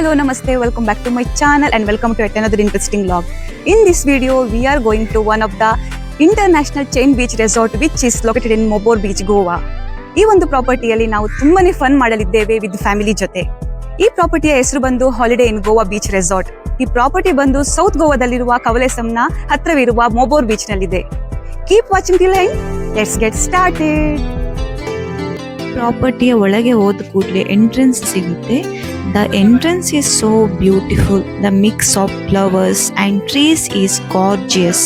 Hello, namaste, welcome back to my channel and welcome to yet another interesting vlog. In this video, we are going to one of the international chain beach resort which is located in Mobor Beach, Goa. ಈ ಒಂದು ಪ್ರಾಪರ್ಟಿಯಲ್ಲಿ ನಾವು ತುಂಬಾನೇ fun ಮಾಡಲಿದ್ದೇವೆ with family ಜೊತೆ. ಈ ಪ್ರಾಪರ್ಟಿಯ ಹೆಸರು ಬಂದು holiday in Goa beach resort. ಈ ಪ್ರಾಪರ್ಟಿ ಬಂದು ಸೌತ್ ಗೋವಾದಲ್ಲಿರುವ ಕವಲೇಸಂನ ಹತ್ತಿರವಿರುವ ಮೋಬೋರ್ ಬೀಚ್ ನಲ್ಲಿದೆ. Keep watching till end. Let's get started. ಪ್ರಾಪರ್ಟಿಯ ಒಳಗೆ ಹೋದ ಕೂಡಲೇ ಎಂಟ್ರೆನ್ಸ್ ಸಿಗುತ್ತೆ. The entrance is so beautiful. The mix of flowers and trees is gorgeous.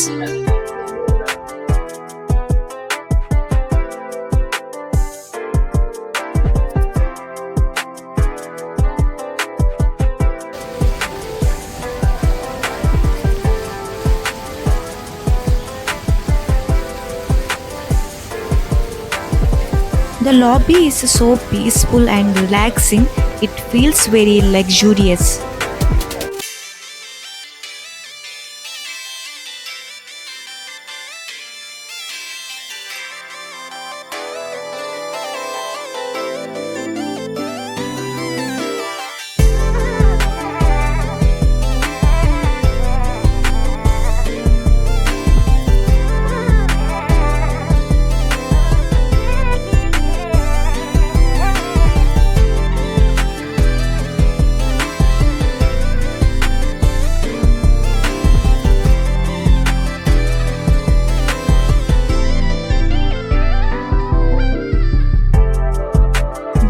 The lobby is so peaceful and relaxing. It feels very luxurious.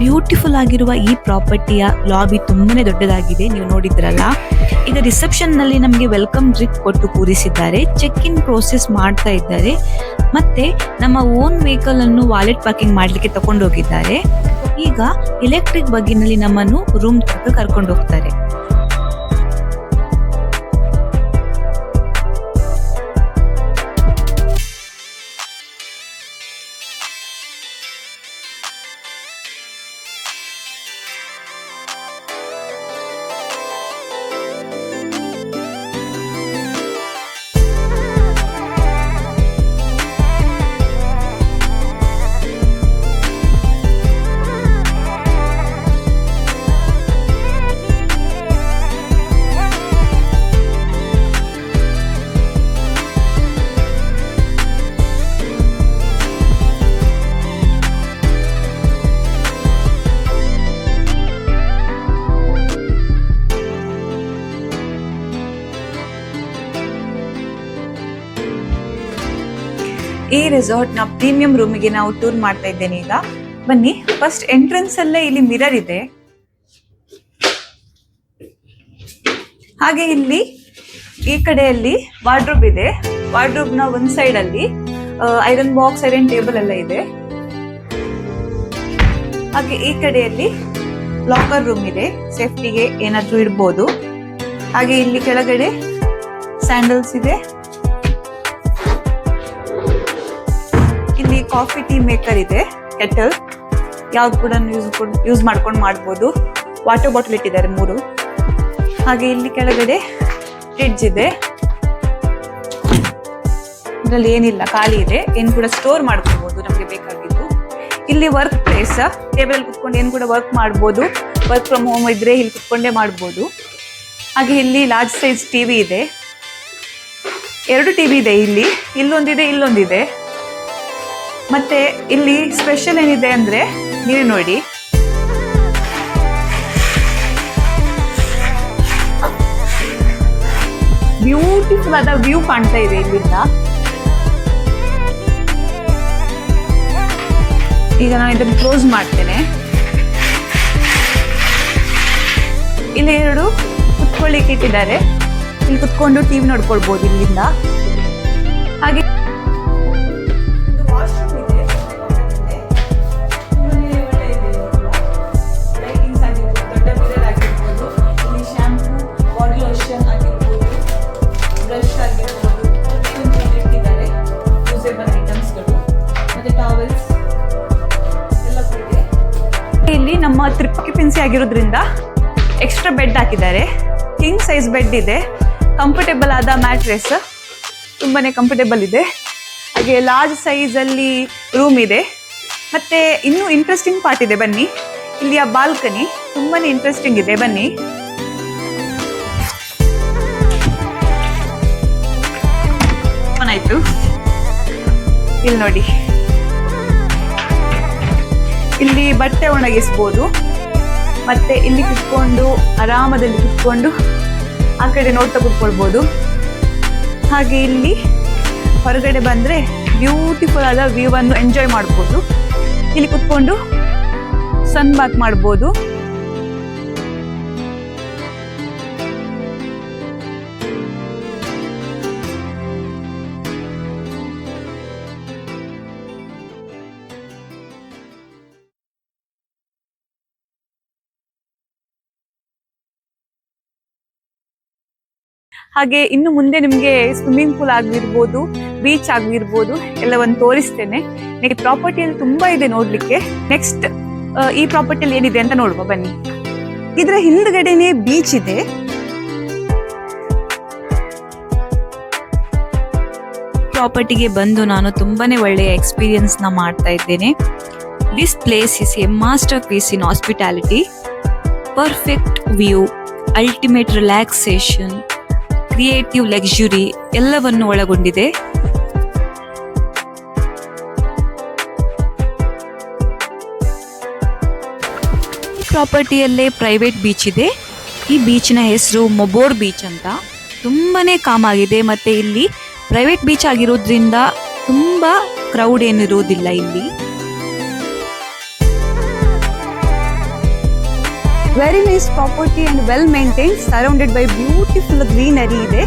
Beautiful ಆಗಿರುವ ಈ ಪ್ರಾಪರ್ಟಿಯ lobby ತುಂಬಾನೇ ದೊಡ್ಡದಾಗಿದೆ, ನೀವು ನೋಡಿದ್ರಲ್ಲ. ಈಗ ರಿಸೆಪ್ಷನ್ ನಲ್ಲಿ ನಮಗೆ ವೆಲ್ಕಮ್ ಡ್ರಿಂಕ್ ಕೊಟ್ಟು ಕೂರಿಸಿದ್ದಾರೆ. ಚೆಕ್ ಇನ್ ಪ್ರೋಸೆಸ್ ಮಾಡ್ತಾ ಇದ್ದಾರೆ. ಮತ್ತೆ ನಮ್ಮ ಓನ್ ವೆಹಿಕಲ್ ಅನ್ನು ವಾಲೆಟ್ ಪಾರ್ಕಿಂಗ್ ಮಾಡ್ಲಿಕ್ಕೆ ತಕೊಂಡು ಹೋಗಿದ್ದಾರೆ. ಈಗ ಎಲೆಕ್ಟ್ರಿಕ್ ಬಗ್ಗಿನಲ್ಲಿ ನಮ್ಮನ್ನು ರೂಮ್ ತನಕ ಕರ್ಕೊಂಡು ಹೋಗ್ತಾರೆ. ಈ ರೆಸಾರ್ಟ್ ನ ಪ್ರೀಮಿಯಂ ರೂಮಿಗೆ ನಾವು ಟೂರ್ ಮಾಡ್ತಾ ಇದ್ದೇನೆ. ಈಗ ಬನ್ನಿ. ಫಸ್ಟ್ ಎಂಟ್ರೆನ್ಸ್ ಅಲ್ಲೇ ಇಲ್ಲಿ ಮಿರರ್ ಇದೆ. ಹಾಗೆ ಇಲ್ಲಿ ಈ ಕಡೆಯಲ್ಲಿ ವಾರ್ಡ್ರೋಬ್ ಇದೆ. ವಾರ್ಡ್ರೋಬ್ ನ ಒಂದ್ ಸೈಡ್ ಅಲ್ಲಿ ಐರನ್ ಬಾಕ್ಸ್, ಐರನ್ ಟೇಬಲ್ ಎಲ್ಲ ಇದೆ. ಹಾಗೆ ಈ ಕಡೆಯಲ್ಲಿ ಲಾಕರ್ ರೂಮ್ ಇದೆ, ಸೇಫ್ಟಿಗೆ ಏನಾದ್ರೂ ಇಡ್ಬೋದು. ಹಾಗೆ ಇಲ್ಲಿ ಕೆಳಗಡೆ ಸ್ಯಾಂಡಲ್ಸ್ ಇದೆ. ಇಲ್ಲಿ ಕಾಫಿ ಟೀ ಮೇಕರ್ ಇದೆ, ಕೆಟಲ್, ಯಾವ್ದು ಕೂಡ ಯೂಸ್ ಮಾಡ್ಕೊಂಡು ಮಾಡ್ಬೋದು. ವಾಟರ್ ಬಾಟಲ್ ಇಟ್ಟಿದ್ದಾರೆ 3. ಹಾಗೆ ಇಲ್ಲಿ ಕೆಳಗಡೆ ಫ್ರಿಡ್ಜ್ ಇದೆ. ಇದರಲ್ಲಿ ಏನಿಲ್ಲ, ಖಾಲಿ ಇದೆ. ಏನ್ ಕೂಡ ಸ್ಟೋರ್ ಮಾಡ್ಕೊಬಹುದು ನಮ್ಗೆ ಬೇಕಾಗಿದ್ದು. ಇಲ್ಲಿ ವರ್ಕ್ ಪ್ಲೇಸ್, ಟೇಬಲ್ ಅಲ್ಲಿ ಕುತ್ಕೊಂಡು ಏನ್ ಕೂಡ ವರ್ಕ್ ಮಾಡ್ಬೋದು. ವರ್ಕ್ ಫ್ರಮ್ ಹೋಮ್ ಇದ್ರೆ ಇಲ್ಲಿ ಕುತ್ಕೊಂಡೇ ಮಾಡ್ಬೋದು. ಹಾಗೆ ಇಲ್ಲಿ ಲಾರ್ಜ್ ಸೈಜ್ ಟಿವಿ ಇದೆ. 2 ಟಿವಿ ಇದೆ. ಇಲ್ಲಿ ಇಲ್ಲೊಂದಿದೆ, ಇಲ್ಲೊಂದಿದೆ. ಮತ್ತೆ ಇಲ್ಲಿ ಸ್ಪೆಷಲ್ ಏನಿದೆ ಅಂದ್ರೆ ನೀವೇ ನೋಡಿ, ಬ್ಯೂಟಿಫುಲ್ ಆದ ವ್ಯೂ ಕಾಣ್ತಾ ಇದೆ ಇಲ್ಲಿಂದ. ಈಗ ನಾನು ಇದನ್ನು ಕ್ಲೋಸ್ ಮಾಡ್ತೇನೆ. ಇಲ್ಲಿ 2 ಕುತ್ಕೊಳ್ಳಿಕ್ಕೆ ಇಟ್ಟಿದ್ದಾರೆ. ಇಲ್ಲಿ ಕುತ್ಕೊಂಡು ಟಿವಿ ನೋಡ್ಕೊಳ್ಬಹುದು ಇಲ್ಲಿಂದ. ಹಾಗೆ ಇಲ್ಲಿ ನಮ್ಮ ತ್ರಿಪಕ್ಕಿ ಆಗಿರೋದ್ರಿಂದ ಎಕ್ಸ್ಟ್ರಾ ಬೆಡ್ ಹಾಕಿದ್ದಾರೆ. ಕಿಂಗ್ ಸೈಜ್ ಬೆಡ್ ಇದೆ. ಕಂಫರ್ಟೇಬಲ್ ಆದ ಮ್ಯಾಟ್ರೆಸ್, ತುಂಬಾನೇ ಕಂಫರ್ಟೇಬಲ್ ಇದೆ. ಹಾಗೆ ಲಾರ್ಜ್ ಸೈಜ್ ಅಲ್ಲಿ ರೂಮ್ ಇದೆ. ಮತ್ತೆ ಇನ್ನೂ ಇಂಟ್ರೆಸ್ಟಿಂಗ್ ಪಾರ್ಟ್ ಇದೆ, ಬನ್ನಿ. ಇಲ್ಲಿಯ ಬಾಲ್ಕನಿ ತುಂಬಾನೇ ಇಂಟ್ರೆಸ್ಟಿಂಗ್ ಇದೆ, ಬನ್ನಿ. ಇಲ್ಲಿ ನೋಡಿ, ಇಲ್ಲಿ ಬಟ್ಟೆ ಒಣಗಿಸ್ಬೋದು. ಮತ್ತೆ ಇಲ್ಲಿ ಕುತ್ಕೊಂಡು ಆರಾಮದಲ್ಲಿ ಕುತ್ಕೊಂಡು ಆ ಕಡೆ ನೋಡ್ತಾ ಕುತ್ಕೊಳ್ಬೋದು. ಹಾಗೆ ಇಲ್ಲಿ ಹೊರಗಡೆ ಬಂದ್ರೆ ಬ್ಯೂಟಿಫುಲ್ ಆದ ವ್ಯೂ ಅನ್ನು ಎಂಜಾಯ್ ಮಾಡ್ಬೋದು. ಇಲ್ಲಿ ಕುತ್ಕೊಂಡು ಸನ್ ಬಾತ್ ಮಾಡ್ಬೋದು. ಹಾಗೆ ಇನ್ನು ಮುಂದೆ ನಿಮ್ಗೆ ಸ್ವಿಮ್ಮಿಂಗ್ ಪೂಲ್ ಆಗಿರ್ಬೋದು, ಬೀಚ್ ಆಗಿರ್ಬೋದು ಎಲ್ಲವನ್ನು ತೋರಿಸ್ತೇನೆ. ನನಗೆ ಪ್ರಾಪರ್ಟಿಯಲ್ಲಿ ತುಂಬಾ ಇದೆ ನೋಡ್ಲಿಕ್ಕೆ. ನೆಕ್ಸ್ಟ್ ಈ ಪ್ರಾಪರ್ಟಿಯಲ್ಲಿ ಏನಿದೆ ಅಂತ ನೋಡುವ ಬನ್ನಿ. ಇದರ ಹಿಂದ್ಗಡೆನೆ ಬೀಚ್ ಇದೆ. ಪ್ರಾಪರ್ಟಿಗೆ ಬಂದು ನಾನು ತುಂಬಾನೇ ಒಳ್ಳೆಯ ಎಕ್ಸ್ಪೀರಿಯನ್ಸ್ ನ ಮಾಡ್ತಾ ಇದ್ದೇನೆ. This place is a masterpiece in hospitality. Perfect view, ultimate relaxation, creative luxury ಎಲ್ಲವನ್ನು ಒಳಗೊಂಡಿದೆ. ಈ ಪ್ರಾಪರ್ಟಿಯಲ್ಲೇ ಪ್ರೈವೇಟ್ ಬೀಚ್ ಇದೆ. ಈ ಬೀಚ್ನ ಹೆಸರು ಮೊಬೋರ್ ಬೀಚ್ ಅಂತ. ತುಂಬಾನೇ ಕಾಮ್ ಆಗಿದೆ. ಮತ್ತೆ ಇಲ್ಲಿ ಪ್ರೈವೇಟ್ ಬೀಚ್ ಆಗಿರೋದ್ರಿಂದ ತುಂಬಾ ಕ್ರೌಡ್ ಏನಿರೋದಿಲ್ಲ ಇಲ್ಲಿ. Very nice property and well maintain, surrounded by beautiful greenery ಇದೆ.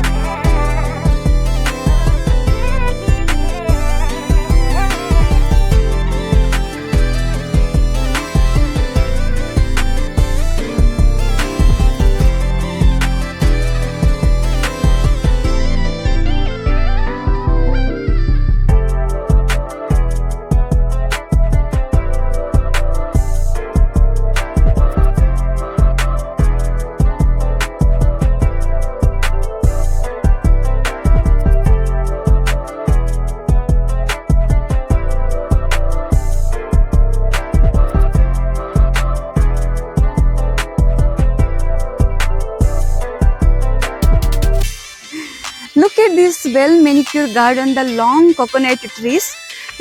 Look at this well manicured garden, the long coconut trees.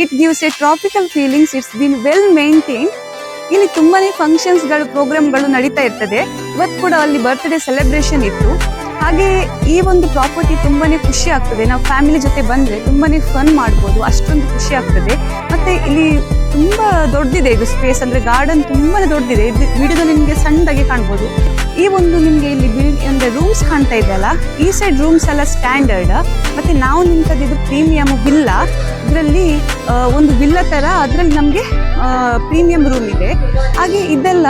It gives a tropical feelings. It's been well maintained. ಇಲ್ಲಿ ತುಂಬಾನೇ functions ಗಳು, ಪ್ರೋಗ್ರಾಮ್ಗಳು ನಡೀತಾ ಇರ್ತದೆ. ಇವತ್ತು ಕೂಡ ಅಲ್ಲಿ ಬರ್ತ್ಡೇ ಸೆಲೆಬ್ರೇಷನ್ ಇತ್ತು. ಹಾಗೆ ಈ ಒಂದು ಪ್ರಾಪರ್ಟಿ ತುಂಬಾನೇ ಖುಷಿ ಆಗ್ತದೆ. ನಾವು ಫ್ಯಾಮಿಲಿ ಜೊತೆ ಬಂದ್ರೆ ತುಂಬಾನೇ ಫನ್ ಮಾಡ್ಬೋದು, ಅಷ್ಟೊಂದು ಖುಷಿ ಆಗ್ತದೆ. ಮತ್ತೆ ಇಲ್ಲಿ ತುಂಬಾ ದೊಡ್ಡದಿದೆ ಇದು ಸ್ಪೇಸ್, ಅಂದ್ರೆ ಗಾರ್ಡನ್ ತುಂಬಾನೇ ದೊಡ್ಡದಿದೆ. ಇದು ವಿಡಿಯೋದಲ್ಲಿ ನಿಮ್ಗೆ ಸಣ್ಣದಾಗಿ ಕಾಣ್ಬೋದು. ಈ ಒಂದು ನಿಮ್ಗೆ ಇಲ್ಲಿ ಅಂದ್ರೆ ರೂಮ್ಸ್ ಕಾಣ್ತಾ ಇದೆಯಲ್ಲ, ಈ ಸೈಡ್ ರೂಮ್ಸ್ ಎಲ್ಲ ಸ್ಟ್ಯಾಂಡರ್ಡ್. ಮತ್ತೆ ನಾವು ನಿಂತದ್ದು ಇದು ಪ್ರೀಮಿಯಂ ವಿಲ್ಲಾ. ಇದರಲ್ಲಿ ಒಂದು ವಿಲ್ಲಾ ತರ, ಅದ್ರಲ್ಲಿ ನಮ್ಗೆ ಪ್ರೀಮಿಯಂ ರೂಮ್ ಇದೆ. ಹಾಗೆ ಇದೆಲ್ಲ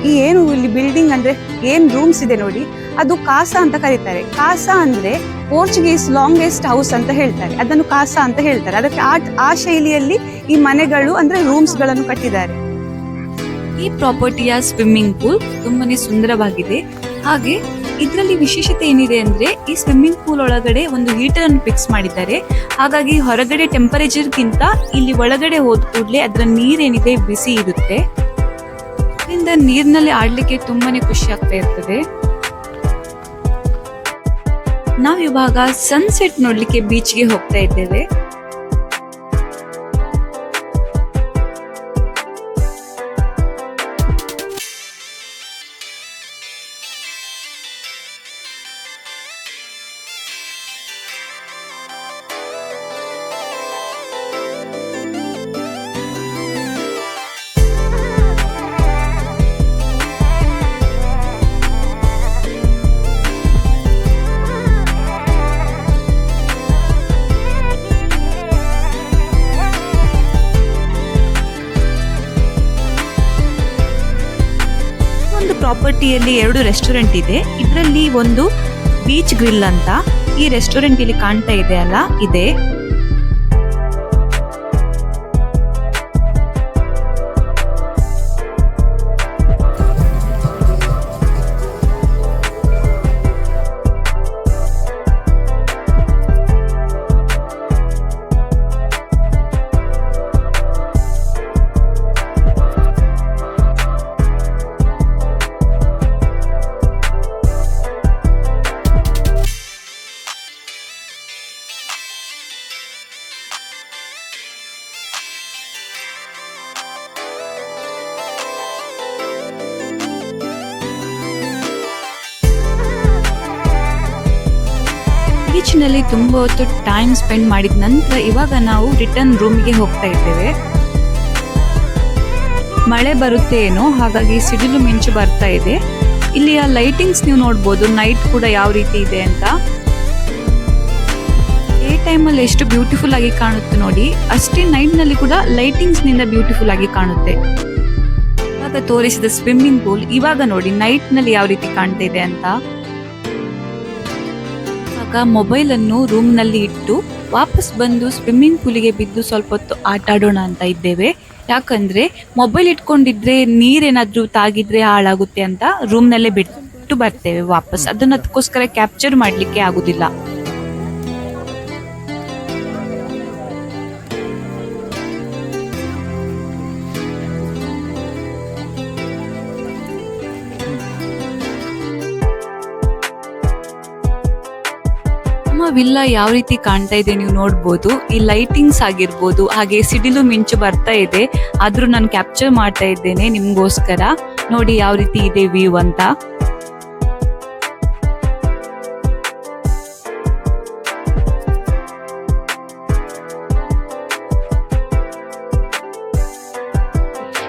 ಈ ಏನು ಇಲ್ಲಿ ಬಿಲ್ಡಿಂಗ್ ಅಂದ್ರೆ ಏನ್ ರೂಮ್ಸ್ ಇದೆ ನೋಡಿ, ಅದು ಕಾಸಾ ಅಂತ ಕರೀತಾರೆ. ಕಾಸಾ ಅಂದ್ರೆ ಪೋರ್ಚುಗೀಸ್ ಲಾಂಗೆಸ್ಟ್ ಹೌಸ್ ಅಂತ ಹೇಳ್ತಾರೆ, ಅದನ್ನು ಕಾಸಾ ಅಂತ ಹೇಳ್ತಾರೆ. ಅದಕ್ಕೆ ಆ ಶೈಲಿಯಲ್ಲಿ ಈ ಮನೆಗಳು ಅಂದ್ರೆ ರೂಮ್ಸ್ ಗಳನ್ನು ಕಟ್ಟಿದ್ದಾರೆ. ಈ ಪ್ರಾಪರ್ಟಿಯ ಸ್ವಿಮ್ಮಿಂಗ್ ಪೂಲ್ ತುಂಬಾನೇ ಸುಂದರವಾಗಿದೆ. ಹಾಗೆ ಇದರಲ್ಲಿ ವಿಶೇಷತೆ ಏನಿದೆ ಅಂದ್ರೆ, ಈ ಸ್ವಿಮ್ಮಿಂಗ್ ಪೂಲ್ ಒಳಗಡೆ ಒಂದು ಹೀಟರ್ ಅನ್ನು ಫಿಕ್ಸ್ ಮಾಡಿದ್ದಾರೆ. ಹಾಗಾಗಿ ಹೊರಗಡೆ ಟೆಂಪರೇಚರ್ ಗಿಂತ ಇಲ್ಲಿ ಒಳಗಡೆ ಹೋದ ಕೂಡಲೇ ಅದರ ನೀರೇನಿದೆ ಬಿಸಿ ಇರುತ್ತೆ. ಇದರಿಂದ ನೀರಿನಲ್ಲಿ ಆಡ್ಲಿಕ್ಕೆ ತುಂಬಾನೇ ಖುಷಿ ಆಗ್ತಾ ಇರ್ತದೆ. ನಾವಿವಾಗ ಸನ್ಸೆಟ್ ನೋಡ್ಲಿಕ್ಕೆ ಬೀಚ್ಗೆ ಹೋಗ್ತಾ ಇದ್ದೇವೆ. ಪ್ರಾಪರ್ಟಿಯಲ್ಲಿ 2 ರೆಸ್ಟೋರೆಂಟ್ ಇದೆ. ಇದರಲ್ಲಿ ಒಂದು ಬೀಚ್ ಗ್ರಿಲ್ ಅಂತ ಈ ರೆಸ್ಟೋರೆಂಟ್ ಇಲ್ಲಿ ಕಾಣ್ತಾ ಇದೆ ಅಲ್ಲ, ಇದೆ. ಬೀಚ್ ನಲ್ಲಿ ತುಂಬಾ ಹೊತ್ತು ಟೈಮ್ ಸ್ಪೆಂಡ್ ಮಾಡಿದ ನಂತರ ಇವಾಗ ನಾವು ರಿಟರ್ನ್ ರೂಮ್ಗೆ ಹೋಗ್ತಾ ಇದ್ದೇವೆ. ಮಳೆ ಬರುತ್ತೆ ಏನೋ, ಹಾಗಾಗಿ ಸಿಡಿಲು ಮಿಂಚು ಬರ್ತಾ ಇದೆ. ಇಲ್ಲಿಯ ಲೈಟಿಂಗ್ಸ್ ನೀವು ನೋಡ್ಬೋದು, ನೈಟ್ ಕೂಡ ಯಾವ ರೀತಿ ಇದೆ ಅಂತ. ಡೇ ಟೈಮಲ್ಲಿ ಎಷ್ಟು ಬ್ಯೂಟಿಫುಲ್ ಆಗಿ ಕಾಣುತ್ತೆ ನೋಡಿ, ಅಷ್ಟೇ ನೈಟ್ ನಲ್ಲಿ ಕೂಡ ಲೈಟಿಂಗ್ಸ್ ನಿಂದ ಬ್ಯೂಟಿಫುಲ್ ಆಗಿ ಕಾಣುತ್ತೆ. ಇವಾಗ ತೋರಿಸಿದ ಸ್ವಿಮ್ಮಿಂಗ್ ಪೂಲ್ ಇವಾಗ ನೋಡಿ ನೈಟ್ ನಲ್ಲಿ ಯಾವ ರೀತಿ ಕಾಣ್ತಾ ಇದೆ ಅಂತ. ಇವಾಗ ಮೊಬೈಲ್ ಅನ್ನು ರೂಮ್ ನಲ್ಲಿ ಇಟ್ಟು ವಾಪಸ್ ಬಂದು ಸ್ವಿಮ್ಮಿಂಗ್ ಪೂಲಿಗೆ ಬಿದ್ದು ಸ್ವಲ್ಪ ಹೊತ್ತು ಆಟ ಆಡೋಣ ಅಂತ ಇದ್ದೇವೆ. ಯಾಕಂದ್ರೆ ಮೊಬೈಲ್ ಇಟ್ಕೊಂಡಿದ್ರೆ ನೀರೇನಾದ್ರೂ ತಾಗಿದ್ರೆ ಹಾಳಾಗುತ್ತೆ ಅಂತ ರೂಮ್ ನಲ್ಲೇ ಬಿಟ್ಟು ಬರ್ತೇವೆ ವಾಪಸ್. ಅದಕ್ಕೋಸ್ಕರ ಕ್ಯಾಪ್ಚರ್ ಮಾಡ್ಲಿಕ್ಕೆ ಆಗುದಿಲ್ಲ. ವಿಲ್ಲ ಯಾವ ರೀತಿ ಕಾಣ್ತಾ ಇದೆ ನೀವು ನೋಡ್ಬೋದು. ಈ ಲೈಟಿಂಗ್ಸ್ ಆಗಿರ್ಬೋದು, ಹಾಗೆ ಸಿಡಿಲು ಮಿಂಚು ಬರ್ತಾ ಇದೆ, ಆದ್ರೂ ನಾನು ಕ್ಯಾಪ್ಚರ್ ಮಾಡ್ತಾ ಇದ್ದೇನೆ ನಿಮ್ಗೋಸ್ಕರ. ನೋಡಿ ಯಾವ ರೀತಿ ಇದೆ ವ್ಯೂ ಅಂತ.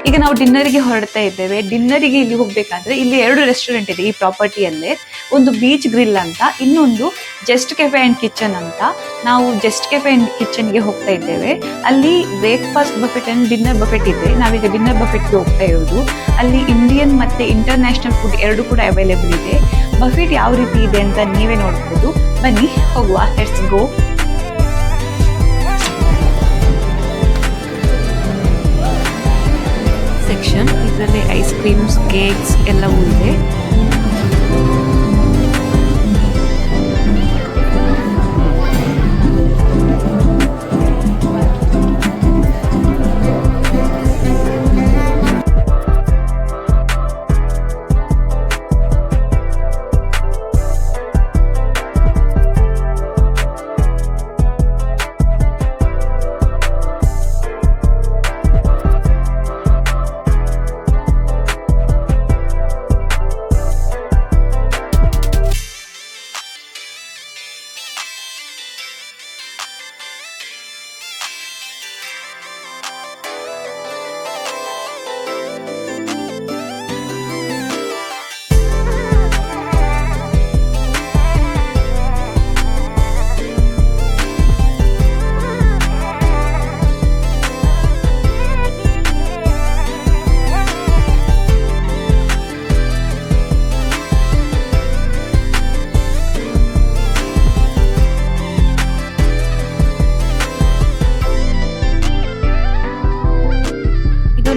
ಈಗ ನಾವು ಡಿನ್ನರ್ಗೆ ಹೊರಡ್ತಾ ಇದ್ದೇವೆ. ಡಿನ್ನರಿಗೆ ಇಲ್ಲಿ ಹೋಗ್ಬೇಕಾದ್ರೆ ಇಲ್ಲಿ 2 ರೆಸ್ಟೋರೆಂಟ್ ಇದೆ ಈ ಪ್ರಾಪರ್ಟಿಯಲ್ಲೇ. ಒಂದು ಬೀಚ್ ಗ್ರಿಲ್ ಅಂತ, ಇನ್ನೊಂದು ಜಸ್ಟ್ ಕೆಫೆ ಅಂಡ್ ಕಿಚನ್ ಅಂತ. ನಾವು ಜಸ್ಟ್ ಕೆಫೆ ಅಂಡ್ ಕಿಚನ್ಗೆ ಹೋಗ್ತಾ ಇದ್ದೇವೆ. ಅಲ್ಲಿ breakfast Buffett and dinner Buffett ಇದೆ. ನಾವೀಗ ಡಿನ್ನರ್ ಬಫೆಟ್ಗೆ ಹೋಗ್ತಾ ಇರೋದು. ಅಲ್ಲಿ ಇಂಡಿಯನ್ ಮತ್ತೆ ಇಂಟರ್ನ್ಯಾಷನಲ್ ಫುಡ್ 2 ಕೂಡ ಅವೈಲೇಬಲ್ ಇದೆ. ಬಫೆಟ್ ಯಾವ ರೀತಿ ಇದೆ ಅಂತ ನೀವೇ ನೋಡ್ಬೋದು. ಬನ್ನಿ ಹೋಗುವ, ಲೆಟ್ಸ್ ಗೋ. ಸೆಕ್ಷನ್ ಇದರಲ್ಲಿ ಐಸ್ ಕ್ರೀಮ್ಸ್, ಕೇಕ್ಸ್ ಎಲ್ಲವೂ ಇದೆ.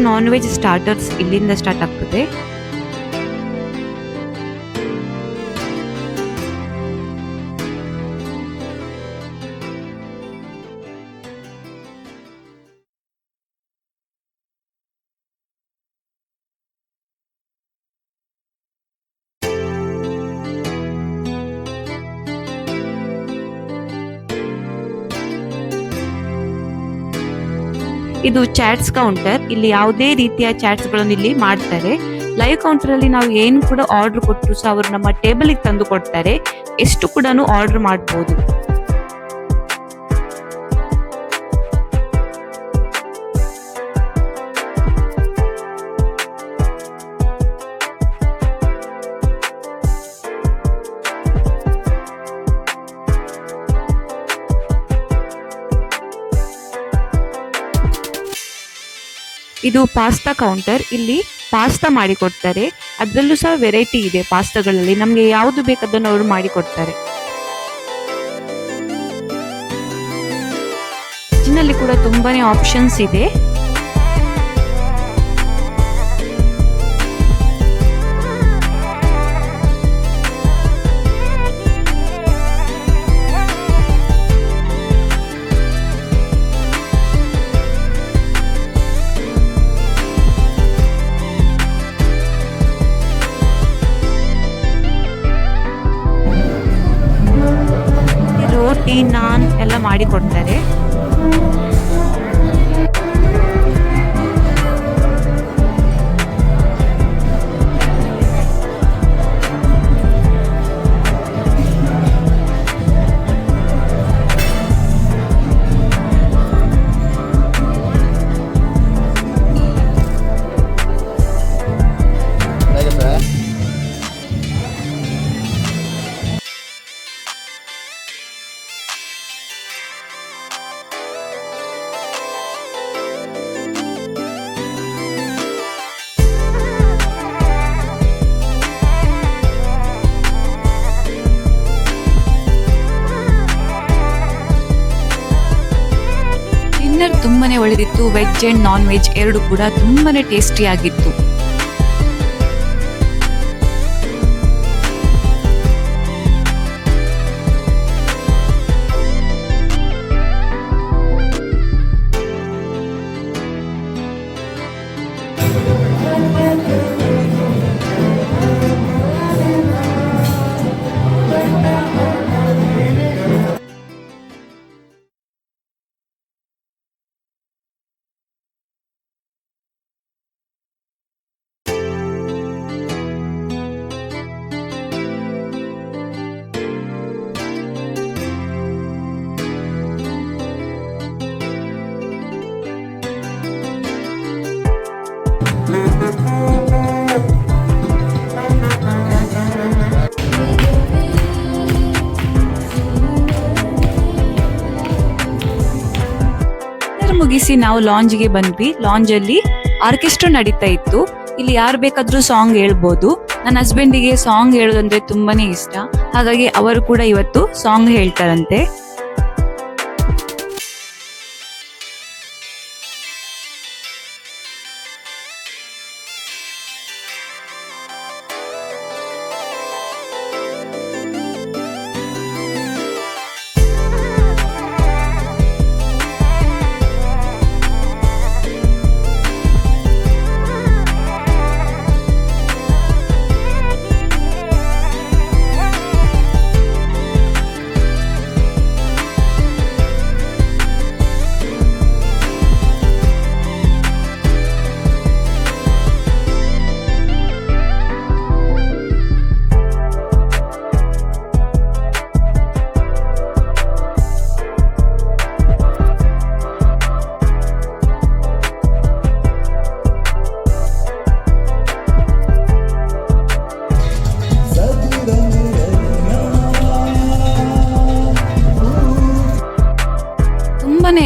ನಾನ್ ವೆಜ್ ಸ್ಟಾರ್ಟರ್ಸ್ ಇಲ್ಲಿಂದ ಸ್ಟಾರ್ಟ್ ಆಗ್ತದೆ. ಇದು ಚಾಟ್ಸ್ ಕೌಂಟರ್. ಇಲ್ಲಿ ಯಾವುದೇ ರೀತಿಯ ಚಾಟ್ಸ್ ಗಳನ್ನು ಇಲ್ಲಿ ಮಾಡ್ತಾರೆ. ಲೈವ್ ಕೌಂಟರ್ ಅಲ್ಲಿ ನಾವು ಏನು ಕೂಡ ಆರ್ಡರ್ ಕೊಟ್ಟರು ಸಹ ಅವರು ನಮ್ಮ ಟೇಬಲ್ ಗೆ ತಂದು ಕೊಡ್ತಾರೆ. ಎಷ್ಟು ಕೂಡ ಆರ್ಡರ್ ಮಾಡಬಹುದು. ಇದು ಪಾಸ್ತಾ ಕೌಂಟರ್. ಇಲ್ಲಿ ಪಾಸ್ತಾ ಮಾಡಿ ಕೊಡ್ತಾರೆ. ಅದರಲ್ಲೂ ಸಹ ವೆರೈಟಿ ಇದೆ ಪಾಸ್ತಾಗಳಲ್ಲಿ. ನಮ್ಗೆ ಯಾವುದು ಬೇಕದನ್ನು ಅವರು ಮಾಡಿ ಕೊಡ್ತಾರೆ. ವೆಜ್ನಲ್ಲಿ ಕೂಡ ತುಂಬಾನೇ ಆಪ್ಷನ್ಸ್ ಇದೆ. ರೋಟಿ, ನಾನ್ ಎಲ್ಲ ಮಾಡಿ ಕೊಡ್ತಾರೆ. ತುಂಬಾನೇ ಒಳ್ಳೆದಿತ್ತು. ವೆಜ್ ಅಂಡ್ ನಾನ್ ವೆಜ್ ಎರಡು ಕೂಡ ತುಂಬಾನೇ ಟೇಸ್ಟಿ ಆಗಿತ್ತು. ಮುಗಿಸಿ ನಾವು ಲಾಂಜ್ಗೆ ಬಂದ್ವಿ. ಲಾಂಜ್ ಅಲ್ಲಿ ಆರ್ಕೆಸ್ಟ್ರಾ ನಡೀತಾ ಇತ್ತು. ಇಲ್ಲಿ ಯಾರು ಬೇಕಾದ್ರೂ ಸಾಂಗ್ ಹೇಳ್ಬೋದು. ನನ್ನ ಹಸ್ಬೆಂಡಿಗೆ ಸಾಂಗ್ ಹೇಳೋದಂದ್ರೆ ತುಂಬಾನೇ ಇಷ್ಟ, ಹಾಗಾಗಿ ಅವರು ಕೂಡ ಇವತ್ತು ಸಾಂಗ್ ಹೇಳ್ತಾರಂತೆ.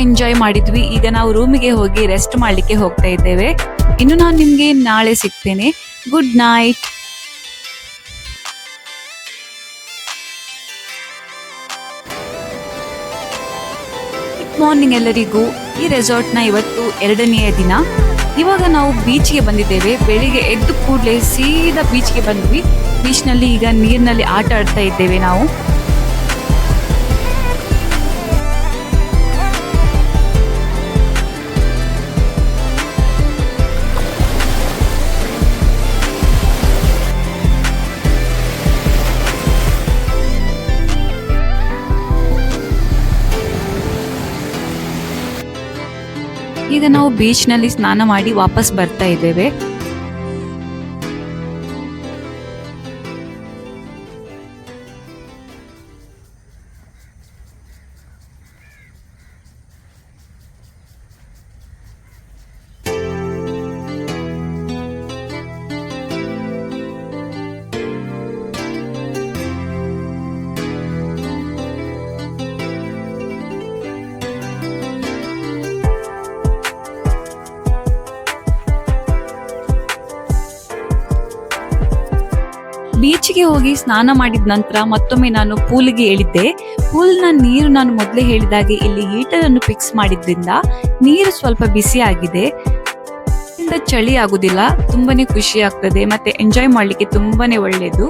ಎಂಜಾಯ್ ಮಾಡಿದ್ವಿ. ಈಗ ನಾವು ರೂಮಿಗೆ ಹೋಗಿ ರೆಸ್ಟ್ ಮಾಡ್ಲಿಕ್ಕೆ ಹೋಗ್ತಾ ಇದ್ದೇವೆ. ಇನ್ನು ನಾನು ನಿಮ್ಗೆ ನಾಳೆ ಸಿಗ್ತೇನೆ. Good night. ಗುಡ್ ಮಾರ್ನಿಂಗ್ ಎಲ್ಲರಿಗೂ. ಈ ರೆಸಾರ್ಟ್ನ ಇವತ್ತು 2ನೇ ದಿನ. ಇವಾಗ ನಾವು ಬೀಚ್ಗೆ ಬಂದಿದ್ದೇವೆ. ಬೆಳಿಗ್ಗೆ ಎದ್ದು ಕೂಡಲೇ ಸೀದಾ ಬೀಚ್ಗೆ ಬಂದ್ವಿ. ಬೀಚ್ನಲ್ಲಿ ಈಗ ನೀರಿನಲ್ಲಿ ಆಟ ಆಡ್ತಾ ಇದ್ದೇವೆ ನಾವು. ಈಗ ನಾವು ಬೀಚ್ನಲ್ಲಿ ಸ್ನಾನ ಮಾಡಿ ವಾಪಸ್ ಬರ್ತಾ ಇದ್ದೇವೆ. ಬೀಚ್ಗೆ ಹೋಗಿ ಸ್ನಾನ ಮಾಡಿದ ನಂತರ ಮತ್ತೊಮ್ಮೆ ನಾನು ಪೂಲ್ಗೆ ಇಳಿದ್ದೆ. ಪೂಲ್ನ ನೀರು ನಾನು ಮೊದಲೇ ಹೇಳಿದಾಗೆ ಇಲ್ಲಿ ಹೀಟರ್ ಅನ್ನು ಫಿಕ್ಸ್ ಮಾಡಿದ್ರಿಂದ ನೀರು ಸ್ವಲ್ಪ ಬಿಸಿ ಆಗಿದೆ. ಚಳಿ ಆಗುದಿಲ್ಲ, ತುಂಬಾನೇ ಖುಷಿ ಆಗ್ತದೆ ಮತ್ತೆ ಎಂಜಾಯ್ ಮಾಡ್ಲಿಕ್ಕೆ ತುಂಬಾನೇ ಒಳ್ಳೇದು.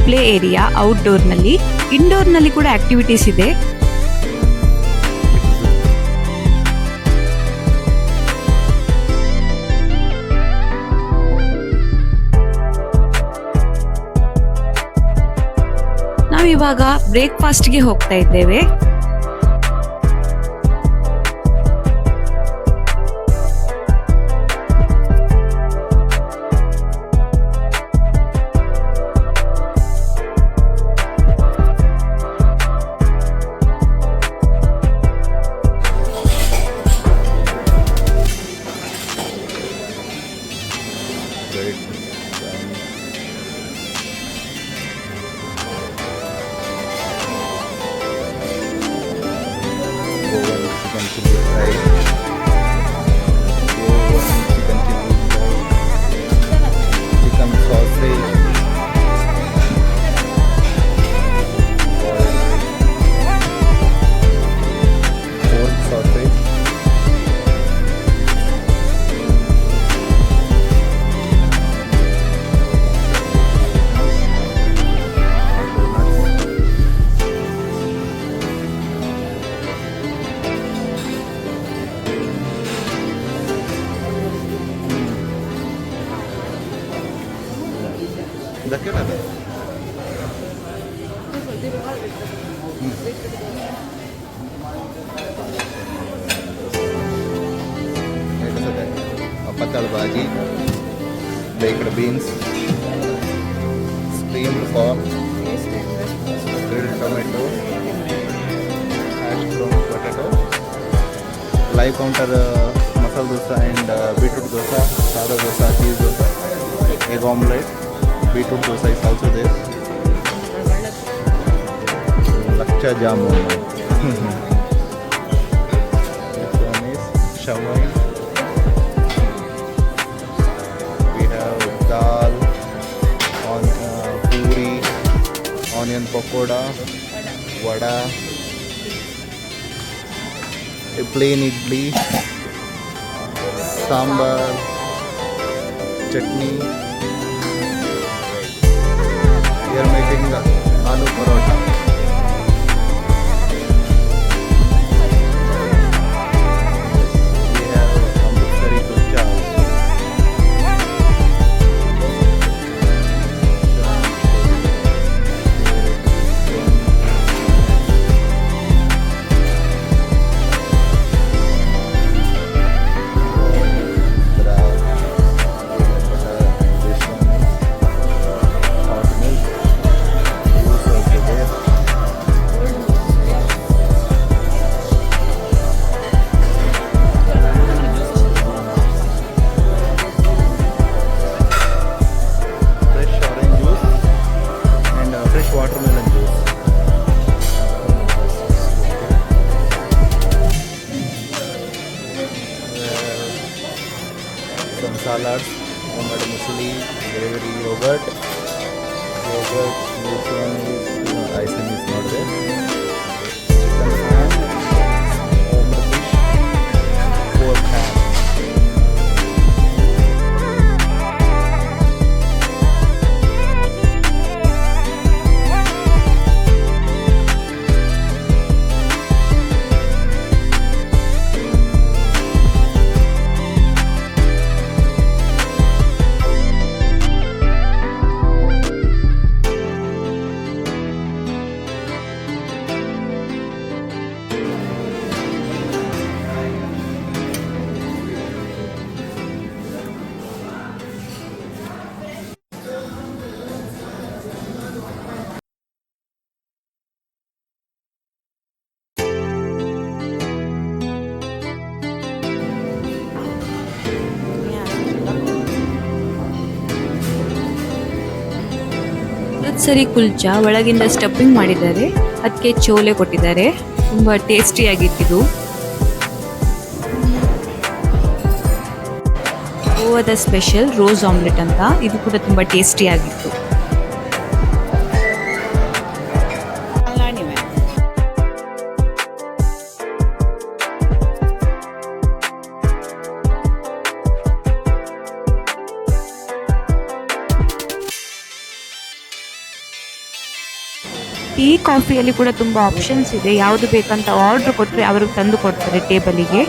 ಪ್ಲೇ ಏರಿಯಾ ಔಟ್ಡೋರ್ ನಲ್ಲಿ, ಇಂಡೋರ್ ನಲ್ಲಿ ಕೂಡ ಆಕ್ಟಿವಿಟೀಸ್ ಇದೆ. ನಾವಿವಾಗ ಬ್ರೇಕ್ಫಾಸ್ಟ್ಗೆ ಹೋಗ್ತಾ ಇದ್ದೇವೆ. great. Goan chicken chili fry. Goan chicken chili fry. Chicken sausage. Pork sausage. ಇದಕ್ಕೇನದು ಪತ್ತಳ bhaji baked beans, steamed corn, grilled tomato, hashed brown potato, live counter masala dosa and beetroot dosa, sada dosa, cheese dosa, egg omelette, beetroot dosa is also there. Lakcha jamun. This one is shawai. We have dal, puri, onion pakoda, vada, a plain idli, sambar, chutney. We are making aloo parota. We have Amritsari kulcha. Watermelon juice. Some salads, homemade muesli, dairy yogurt. This one is icing is not there. Chicken ham, homemade fish, pork ham. ಸರಿ ಕುಲ್ಚಾ ಒಳಗಿಂದ stuffing ಮಾಡಿದ್ದಾರೆ, ಅದಕ್ಕೆ ಚೋಲೆ ಕೊಟ್ಟಿದ್ದಾರೆ, ತುಂಬಾ tasty ಆಗಿತ್ತು. ಗೋವಾದ special rose omelette ಅಂತ, ಇದು ಕೂಡ ತುಂಬಾ ಟೇಸ್ಟಿ ಆಗಿತ್ತು. ಟೀ ಕಾಫಿಯಲ್ಲಿ ಕೂಡ ತುಂಬಾ ಆಪ್ಷನ್ಸ್ ಇದೆ, ಯಾವುದು ಬೇಕಂತ ಆರ್ಡರ್ ಕೊಟ್ಟರೆ ಅವರು ತಂದು ಕೊಡ್ತಾರೆ ಟೇಬಲಿಗೆ.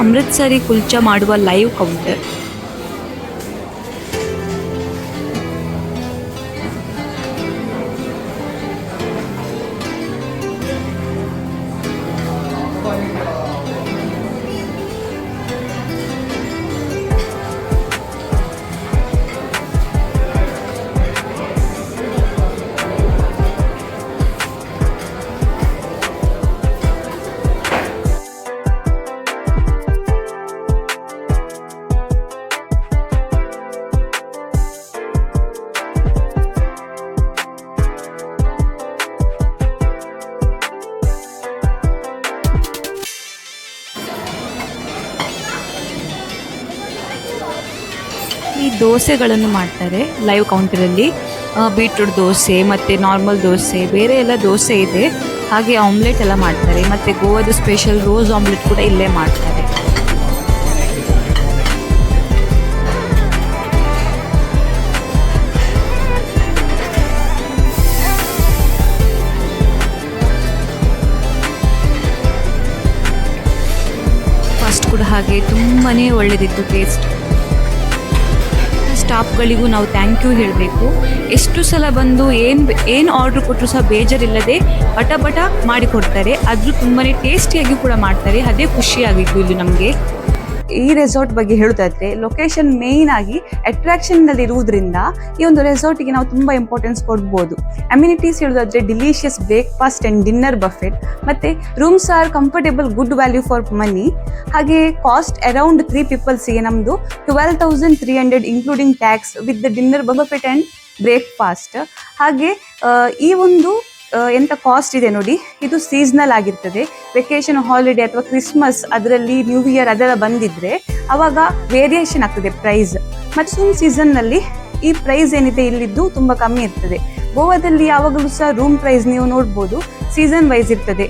ಅಮೃತ್ಸರಿ ಕುಲ್ಚಾ ಮಾಡುವ ಲೈವ್ ಕೌಂಟರ್. ಈ ದೋಸೆಗಳನ್ನು ಮಾಡ್ತಾರೆ ಲೈವ್ ಕೌಂಟರಲ್ಲಿ. ಬೀಟ್ರೂಟ್ ದೋಸೆ ಮತ್ತು ನಾರ್ಮಲ್ ದೋಸೆ, ಬೇರೆ ಎಲ್ಲ ದೋಸೆ ಇದೆ. ಹಾಗೆ ಆಮ್ಲೆಟ್ ಎಲ್ಲ ಮಾಡ್ತಾರೆ, ಮತ್ತು ಗೋವಾದ ಸ್ಪೆಷಲ್ ರೋಸ್ ಆಮ್ಲೆಟ್ ಕೂಡ ಇಲ್ಲೇ ಮಾಡ್ತಾರೆ. ಫಸ್ಟ್ ಕೂಡ ಹಾಗೆ ತುಂಬಾ ಒಳ್ಳೆದಿತ್ತು ಟೇಸ್ಟ್. ಸ್ಟಾಫ್ಗಳಿಗೂ ನಾವು ಥ್ಯಾಂಕ್ ಯು ಹೇಳಬೇಕು. ಎಷ್ಟು ಸಲ ಬಂದು ಏನು ಆರ್ಡ್ರ್ ಕೊಟ್ಟರು ಸಹ ಬೇಜಾರಿಲ್ಲದೆ ಪಟ ಮಾಡಿಕೊಡ್ತಾರೆ. ಆದರೂ ತುಂಬಾ ಟೇಸ್ಟಿಯಾಗಿ ಕೂಡ ಮಾಡ್ತಾರೆ. ಅದೇ ಖುಷಿಯಾಗಿತ್ತು ಇಲ್ಲಿ ನಮಗೆ. ಈ ರೆಸಾರ್ಟ್ ಬಗ್ಗೆ ಹೇಳೋದಾದ್ರೆ ಲೊಕೇಶನ್ ಮೇಯ್ನ್ ಆಗಿ ಅಟ್ರಾಕ್ಷನ್ ನಲ್ಲಿ ಇರುವುದರಿಂದ ಈ ಒಂದು ರೆಸಾರ್ಟ್ಗೆ ನಾವು ತುಂಬಾ ಇಂಪಾರ್ಟೆನ್ಸ್ ಕೊಡ್ಬೋದು. ಅಮ್ಯುನಿಟೀಸ್ ಹೇಳೋದಾದ್ರೆ delicious breakfast and dinner buffet, ಮತ್ತೆ rooms are comfortable, good value for money. ಹಾಗೆ ಕಾಸ್ಟ್ ಅರೌಂಡ್ 3 ಪೀಪಲ್ಸ್ಗೆ ನಮ್ದು 12,300 including tax with the dinner buffet and breakfast. ಹಾಗೆ ಈ ಒಂದು ಎಂತ ಕಾಸ್ಟ್ ಇದೆ ನೋಡಿ, ಇದು ಸೀಸನಲ್ ಆಗಿರ್ತದೆ. ವೆಕೇಶನ್, ಹಾಲಿಡೇ ಅಥವಾ ಕ್ರಿಸ್ಮಸ್, ಅದರಲ್ಲಿ ನ್ಯೂ ಇಯರ್ ಅದೆಲ್ಲ ಬಂದಿದ್ರೆ ಅವಾಗ ವೇರಿಯೇಷನ್ ಆಗ್ತದೆ ಪ್ರೈಸ್. ಮಾನ್ಸೂನ್ ಸೀಸನ್ನಲ್ಲಿ ಈ ಪ್ರೈಸ್ ಏನಿದೆ ಇಲ್ಲಿದ್ದು ತುಂಬ ಕಮ್ಮಿ ಇರ್ತದೆ. ಗೋವಾದಲ್ಲಿ ಯಾವಾಗಲೂ ಸಹ ರೂಮ್ ಪ್ರೈಸ್ ನೀವು ನೋಡ್ಬೋದು ಸೀಸನ್ ವೈಸ್ ಇರ್ತದೆ,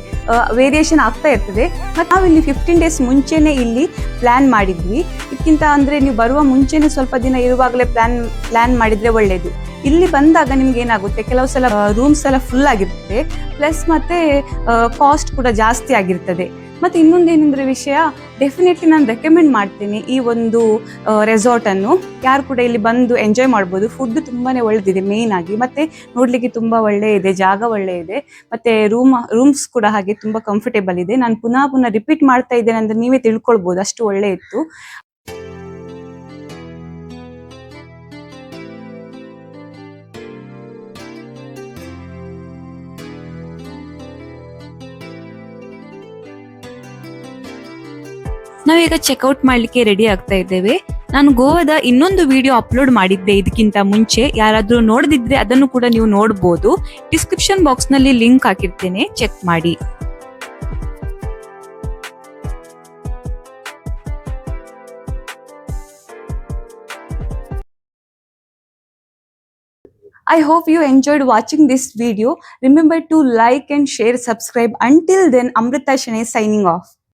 ವೇರಿಯೇಷನ್ ಆಗ್ತಾ ಇರ್ತದೆ. ಮತ್ತು ನಾವಿಲ್ಲಿ 15 ಡೇಸ್ ಮುಂಚೆನೇ ಇಲ್ಲಿ ಪ್ಲ್ಯಾನ್ ಮಾಡಿದ್ವಿ. ಇದಕ್ಕಿಂತ ಅಂದರೆ ನೀವು ಬರುವ ಮುಂಚೆನೇ ಸ್ವಲ್ಪ ದಿನ ಇರುವಾಗಲೇ ಪ್ಲ್ಯಾನ್ ಮಾಡಿದರೆ ಒಳ್ಳೆಯದು. ಇಲ್ಲಿ ಬಂದಾಗ ನಿಮ್ಗೆ ಏನಾಗುತ್ತೆ, ಕೆಲವು ಸಲ ರೂಮ್ಸ್ ಎಲ್ಲ ಫುಲ್ ಆಗಿರ್ತದೆ, ಪ್ಲಸ್ ಮತ್ತೆ ಕಾಸ್ಟ್ ಕೂಡ ಜಾಸ್ತಿ ಆಗಿರ್ತದೆ. ಮತ್ತು ಇನ್ನೊಂದೇನೆಂದರೆ ವಿಷಯ, ಡೆಫಿನೆಟ್ಲಿ ನಾನು ರೆಕಮೆಂಡ್ ಮಾಡ್ತೀನಿ ಈ ಒಂದು ರೆಸಾರ್ಟನ್ನು. ಯಾರು ಕೂಡ ಇಲ್ಲಿ ಬಂದು ಎಂಜಾಯ್ ಮಾಡ್ಬೋದು. ಫುಡ್ ತುಂಬಾ ಒಳ್ಳೆದಿದೆ ಮೇಯ್ನ್ ಆಗಿ, ಮತ್ತು ನೋಡಲಿಕ್ಕೆ ತುಂಬ ಒಳ್ಳೆ ಇದೆ, ಜಾಗ ಒಳ್ಳೆ ಇದೆ, ಮತ್ತು ರೂಮ್ಸ್ ಕೂಡ ಹಾಗೆ ತುಂಬ ಕಂಫರ್ಟೇಬಲ್ ಇದೆ. ನಾನು ಪುನಃ ರಿಪೀಟ್ ಮಾಡ್ತಾ ಇದ್ದೇನೆ ಅಂದರೆ ನೀವೇ ತಿಳ್ಕೊಳ್ಬೋದು, ಅಷ್ಟು ಒಳ್ಳೆ ಇತ್ತು. ನಾವೀಗ ಚೆಕ್ಔಟ್ ಮಾಡಲಿಕ್ಕೆ ರೆಡಿ ಆಗ್ತಾ ಇದ್ದೇವೆ. ನಾನು ಗೋವಾದ ಇನ್ನೊಂದು ವಿಡಿಯೋ ಅಪ್ಲೋಡ್ ಮಾಡಿದ್ದೆ ಇದಕ್ಕಿಂತ ಮುಂಚೆ. ಯಾರಾದರೂ ನೋಡದಿದ್ರೆ ಅದನ್ನು ಕೂಡ ನೀವು ನೋಡ್ಬೋದು. ಡಿಸ್ಕ್ರಿಪ್ಷನ್ ಬಾಕ್ಸ್ ನಲ್ಲಿ ಲಿಂಕ್ ಹಾಕಿರ್ತೇನೆ, ಚೆಕ್ ಮಾಡಿ. I hope you enjoyed watching this video. Remember to like and share, subscribe. Until then, Amrita Shane signing off.